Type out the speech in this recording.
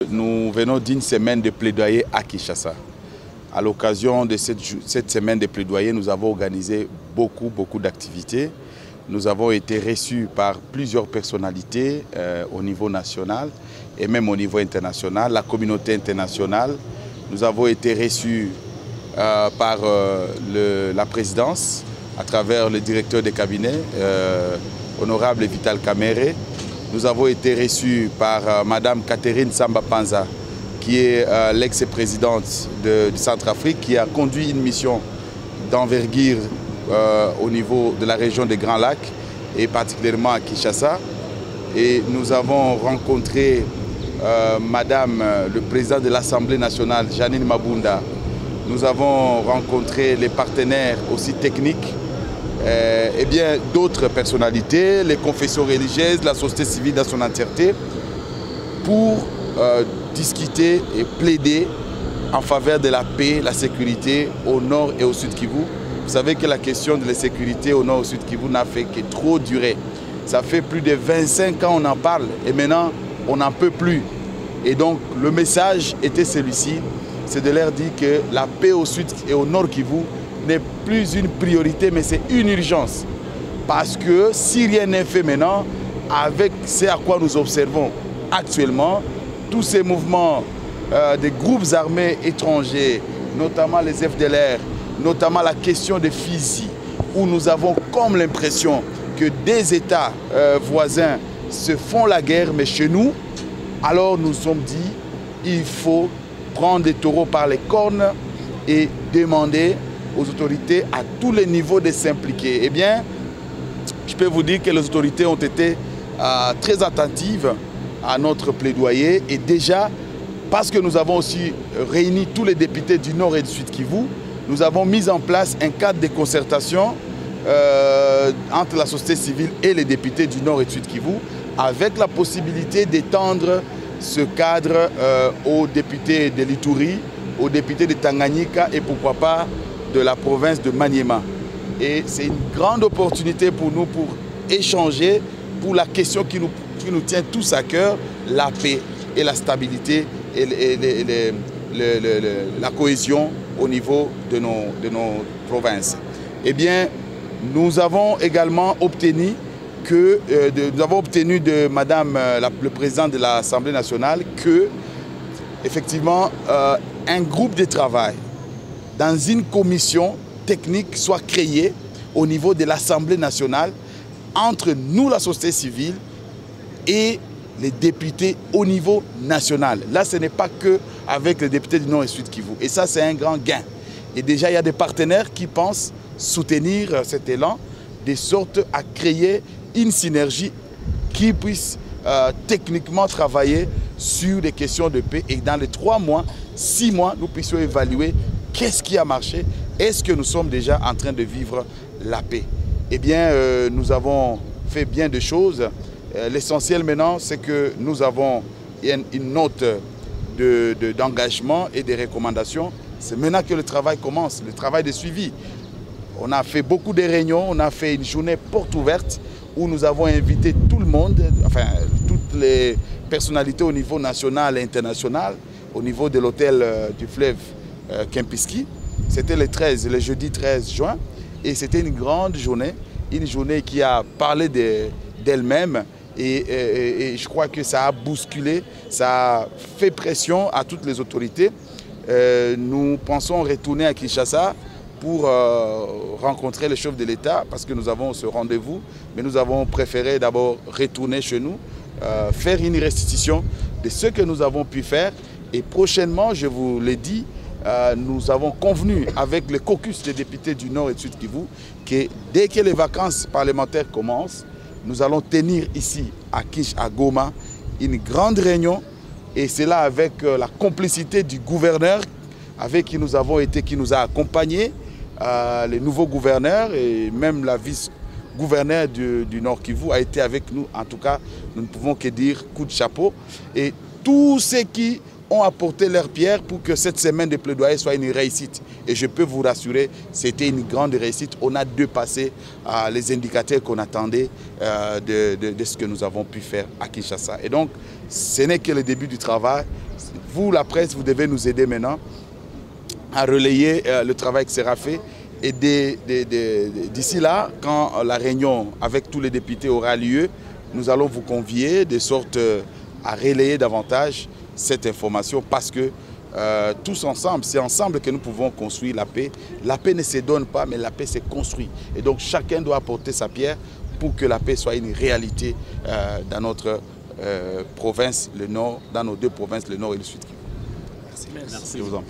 Nous venons d'une semaine de plaidoyer à Kinshasa. À l'occasion de cette semaine de plaidoyer, nous avons organisé beaucoup d'activités. Nous avons été reçus par plusieurs personnalités au niveau national et même au niveau international, la communauté internationale. Nous avons été reçus par la présidence à travers le directeur de cabinet, honorable Vital Kamerhe. Nous avons été reçus par Madame Catherine Samba Panza, qui est l'ex-présidente du Centrafrique, qui a conduit une mission d'envergure au niveau de la région des Grands Lacs et particulièrement à Kinshasa. Et nous avons rencontré Madame le président de l'Assemblée nationale, Janine Mabunda. Nous avons rencontré les partenaires aussi techniques et bien d'autres personnalités, les confessions religieuses, la société civile dans son entièreté, pour discuter et plaider en faveur de la paix, la sécurité au nord et au sud Kivu. Vous savez que la question de la sécurité au nord et au sud Kivu n'a fait que trop durer. Ça fait plus de 25 ans qu'on en parle et maintenant on n'en peut plus. Et donc le message était celui-ci, c'est de leur dire que la paix au sud et au nord Kivu n'est plus une priorité, mais c'est une urgence. Parce que si rien n'est fait maintenant, avec ce à quoi nous observons actuellement, tous ces mouvements des groupes armés étrangers, notamment les FDLR, notamment la question des fusils, où nous avons comme l'impression que des États voisins se font la guerre, mais chez nous, alors nous sommes dit, il faut prendre les taureaux par les cornes et demander aux autorités à tous les niveaux de s'impliquer. Eh bien, je peux vous dire que les autorités ont été très attentives à notre plaidoyer et déjà, parce que nous avons aussi réuni tous les députés du Nord et du Sud Kivu, nous avons mis en place un cadre de concertation entre la société civile et les députés du Nord et du Sud Kivu, avec la possibilité d'étendre ce cadre aux députés de l'Ituri, aux députés de Tanganyika et pourquoi pas de la province de Maniema. Et c'est une grande opportunité pour nous pour échanger pour la question qui nous tient tous à cœur, la paix et la stabilité et la cohésion au niveau de nos provinces. Eh bien, nous avons également obtenu de Madame le président de l'Assemblée nationale que, effectivement, un groupe de travail dans une commission technique soit créée au niveau de l'Assemblée nationale entre nous, la société civile, et les députés au niveau national. Là, ce n'est pas que avec les députés du Nord et Sud Kivu. Et ça, c'est un grand gain. Et déjà, il y a des partenaires qui pensent soutenir cet élan, de sorte à créer une synergie qui puisse techniquement travailler sur des questions de paix. Et dans les 3 mois, 6 mois, nous puissions évaluer qu'est-ce qui a marché. Est-ce que nous sommes déjà en train de vivre la paix? Eh bien, nous avons fait bien de choses. L'essentiel maintenant, c'est que nous avons une note d'engagement et des recommandations. C'est maintenant que le travail commence, le travail de suivi. On a fait beaucoup de réunions, on a fait une journée porte ouverte où nous avons invité tout le monde, enfin toutes les personnalités au niveau national et international, au niveau de l'hôtel du fleuve Kempinski. C'était le jeudi 13 juin et c'était une grande journée, une journée qui a parlé d'elle-même. Et je crois que ça a bousculé, ça a fait pression à toutes les autorités. Nous pensons retourner à Kinshasa pour rencontrer le chef de l'État parce que nous avons ce rendez-vous. Mais nous avons préféré d'abord retourner chez nous, faire une restitution de ce que nous avons pu faire. Et prochainement, je vous l'ai dit, nous avons convenu avec le caucus des députés du Nord et du Sud Kivu que dès que les vacances parlementaires commencent, nous allons tenir ici à Goma une grande réunion et c'est là avec la complicité du gouverneur avec qui nous avons été, qui nous a accompagnés, le nouveau gouverneur et même la vice-gouverneur du Nord Kivu a été avec nous. En tout cas, nous ne pouvons que dire coup de chapeau. Et tous ceux qui ont apporté leur pierre pour que cette semaine de plaidoyer soit une réussite. Et je peux vous rassurer, c'était une grande réussite. On a dépassé les indicateurs qu'on attendait de ce que nous avons pu faire à Kinshasa. Et donc, ce n'est que le début du travail. Vous, la presse, vous devez nous aider maintenant à relayer le travail qui sera fait. Et d'ici là, quand la réunion avec tous les députés aura lieu, nous allons vous convier de sorte à relayer davantage cette information parce que tous ensemble, c'est ensemble que nous pouvons construire la paix. La paix ne se donne pas, mais la paix se construit. Et donc chacun doit apporter sa pierre pour que la paix soit une réalité dans notre province, le Nord, dans nos deux provinces, le Nord et le Sud. Merci. Je vous en prie.